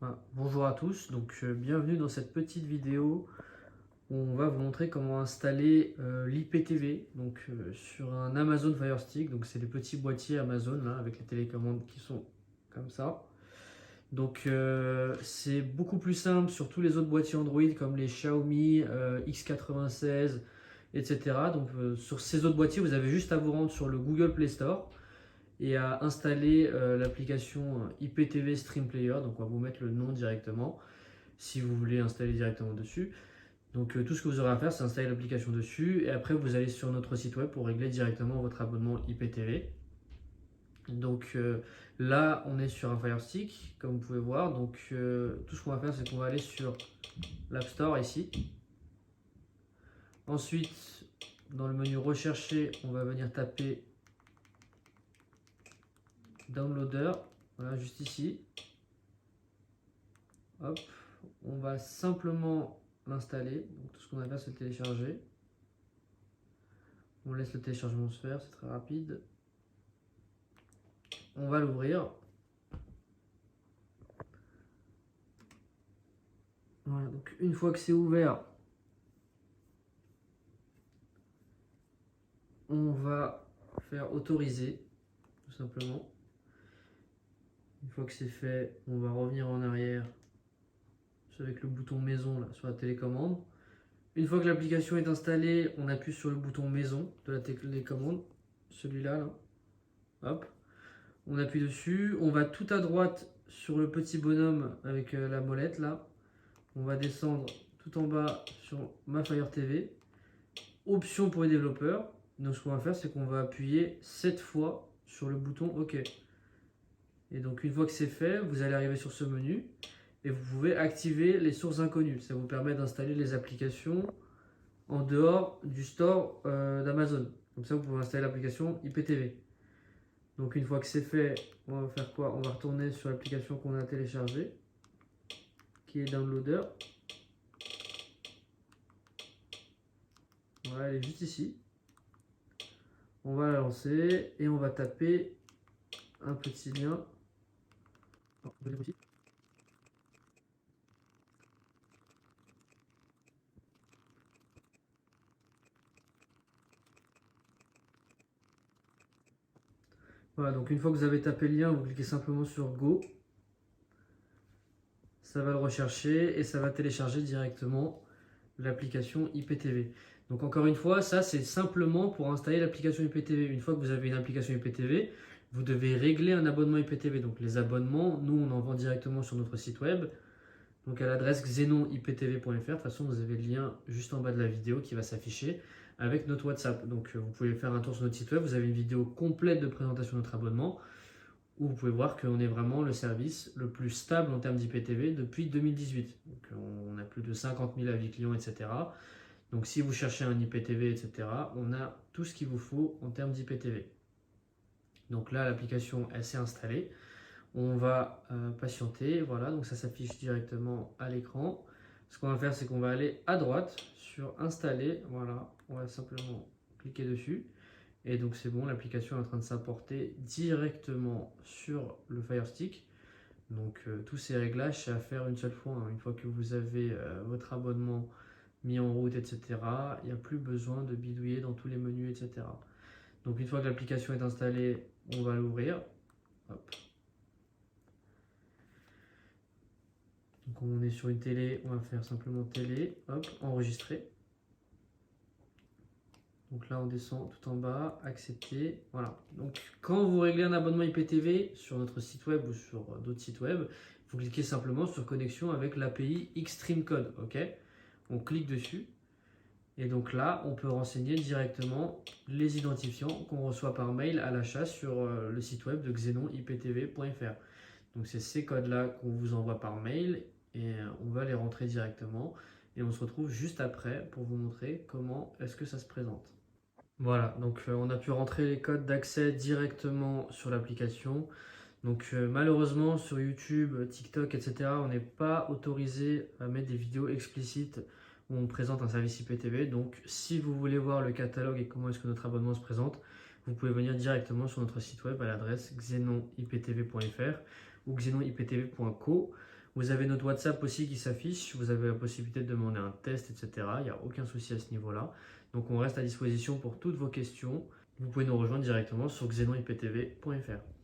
Voilà. Bonjour à tous, bienvenue dans cette petite vidéo où on va vous montrer comment installer l'IPTV sur un Amazon Fire Stick. Donc c'est les petits boîtiers Amazon là, avec les télécommandes qui sont comme ça. C'est beaucoup plus simple sur tous les autres boîtiers Android comme les Xiaomi X96, etc. Sur ces autres boîtiers, vous avez juste à vous rendre sur le Google Play Store et à installer l'application IPTV Stream Player. Donc on va vous mettre le nom directement si vous voulez installer directement dessus. Tout ce que vous aurez à faire, c'est installer l'application dessus et après vous allez sur notre site web pour régler directement votre abonnement IPTV. Là, on est sur un Fire Stick, comme vous pouvez voir. Tout ce qu'on va faire, c'est qu'on va aller sur l'App Store ici. Ensuite, dans le menu rechercher, on va venir taper Downloader. Voilà, juste ici. Hop, on va simplement l'installer. Donc tout ce qu'on va faire, c'est le télécharger. On laisse le téléchargement se faire, c'est très rapide. On va l'ouvrir. Voilà, donc une fois que c'est ouvert, on va faire autoriser, tout simplement. Une fois que c'est fait, on va revenir en arrière avec le bouton maison là, sur la télécommande. Une fois que l'application est installée, on appuie sur le bouton maison de la télécommande, celui-là. Là. Hop. On appuie dessus. On va tout à droite sur le petit bonhomme avec la molette là. On va descendre tout en bas sur ma Fire TV. Option pour les développeurs. Donc ce qu'on va faire, c'est qu'on va appuyer 7 fois sur le bouton OK. Et donc une fois que c'est fait, vous allez arriver sur ce menu et vous pouvez activer les sources inconnues. Ça vous permet d'installer les applications en dehors du store d'Amazon. Comme ça, vous pouvez installer l'application IPTV. Donc une fois que c'est fait, on va faire quoi? On va retourner sur l'application qu'on a téléchargée, qui est Downloader. Voilà, elle est juste ici. On va la lancer et on va taper un petit lien. Voilà, donc une fois que vous avez tapé le lien, vous cliquez simplement sur Go. Ça va le rechercher et ça va télécharger directement l'application IPTV. Donc encore une fois, ça c'est simplement pour installer l'application IPTV. Une fois que vous avez une application IPTV, vous devez régler un abonnement IPTV. Donc les abonnements, nous on en vend directement sur notre site web. Donc à l'adresse xenoniptv.fr. De toute façon, vous avez le lien juste en bas de la vidéo qui va s'afficher avec notre WhatsApp. Vous pouvez faire un tour sur notre site web. Vous avez une vidéo complète de présentation de notre abonnement où vous pouvez voir qu'on est vraiment le service le plus stable en termes d'IPTV depuis 2018. Donc on a plus de 50 000 avis clients, etc. Donc si vous cherchez un IPTV, etc., on a tout ce qu'il vous faut en termes d'IPTV. Donc là, l'application, elle s'est installée. On va patienter, voilà, donc ça s'affiche directement à l'écran. Ce qu'on va faire, c'est qu'on va aller à droite sur Installer, voilà, on va simplement cliquer dessus. Et donc c'est bon, l'application est en train de s'importer directement sur le Fire Stick. Tous ces réglages, c'est à faire une seule fois. Hein. Une fois que vous avez votre abonnement mis en route, etc., il n'y a plus besoin de bidouiller dans tous les menus, etc. Donc une fois que l'application est installée, on va l'ouvrir. Hop. Donc on est sur une télé, on va faire simplement télé, hop, enregistrer. Donc là on descend tout en bas, accepter, voilà. Donc quand vous réglez un abonnement IPTV sur notre site web ou sur d'autres sites web, vous cliquez simplement sur connexion avec l'API Xstream Code, ok? On clique dessus et donc là on peut renseigner directement les identifiants qu'on reçoit par mail à l'achat sur le site web de xenoniptv.fr. Donc c'est ces codes-là qu'on vous envoie par mail et on va les rentrer directement et on se retrouve juste après pour vous montrer comment est-ce que ça se présente. Voilà, on a pu rentrer les codes d'accès directement sur l'application. Malheureusement sur YouTube, TikTok, etc., on n'est pas autorisé à mettre des vidéos explicites où on présente un service IPTV. Donc si vous voulez voir le catalogue et comment est-ce que notre abonnement se présente, vous pouvez venir directement sur notre site web à l'adresse xenoniptv.fr ou xenoniptv.co Vous avez notre WhatsApp aussi qui s'affiche. Vous avez la possibilité de demander un test, etc. Il n'y a aucun souci à ce niveau-là. Donc on reste à disposition pour toutes vos questions. Vous pouvez nous rejoindre directement sur xenoniptv.fr.